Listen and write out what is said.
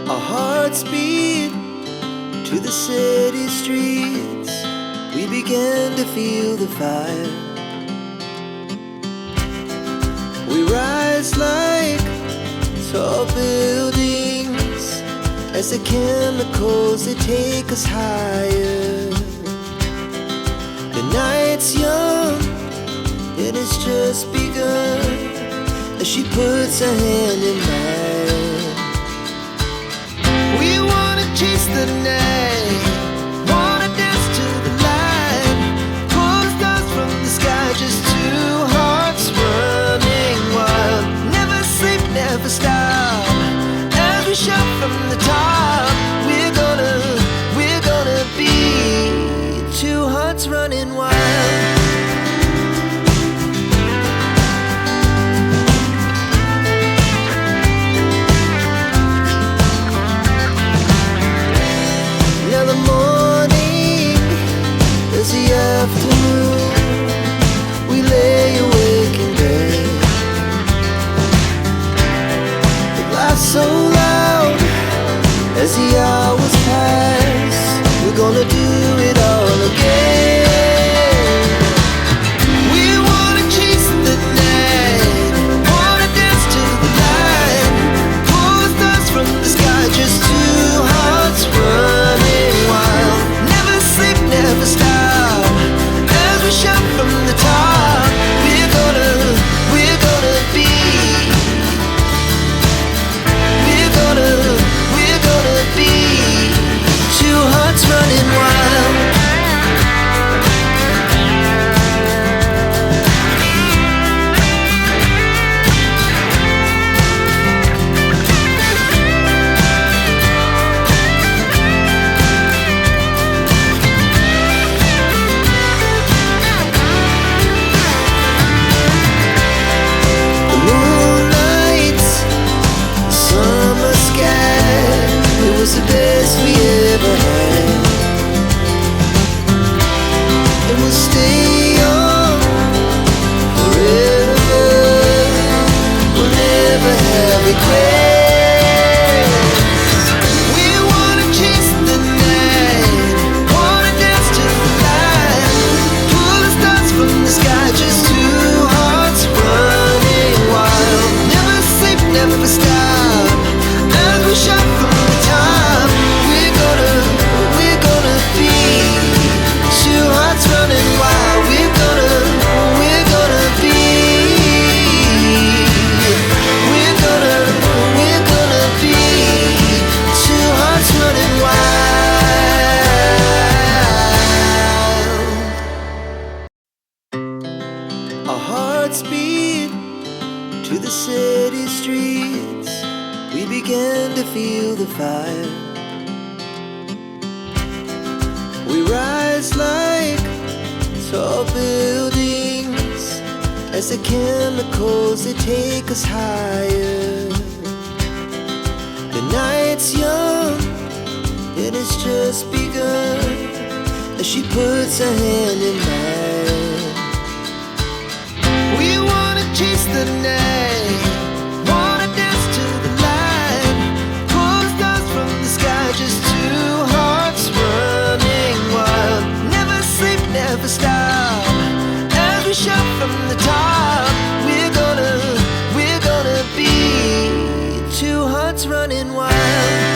Our hearts beat to the city streets. We began to feel the fire. We rise like tall buildings as the chemicals, they take us higher. The night's young, it has just begun, as she puts her hand in mine. We wanna chase the night, wanna dance to the light, pull stars from the sky, just two hearts running wild. Never sleep, never stop, as we shout from the top. We're gonna be two hearts running wild. Afternoon, we lay awake in bed. The laugh so loud as the hours pass. We're gonna do it all again. We wanna chase the night, wanna dance to the light, pull stars from the sky, just two hearts running wild. Never sleep, never stop, shout from the top. We're gonna be, we're gonna be two hearts running wild. The best we ever had, and we'll stay on forever. We'll never have regrets. We wanna chase the night, wanna dance to the light, pull the stars from the sky, just two hearts running wild. Never sleep, never stop, as we shout from the top. Running wild, we're gonna be, we're gonna be two hearts running wild. Our hearts beat to the city streets. We began to feel the fire. We rise like tall buildings as the chemicals, they take us higher. The night's young, it has just begun, as she puts her hand in mine. We wanna chase the night, wanna dance to the light, pull stars from the sky, just two hearts running wild. Never sleep, never stop, as we shout from the top. We're gonna be two hearts running wild.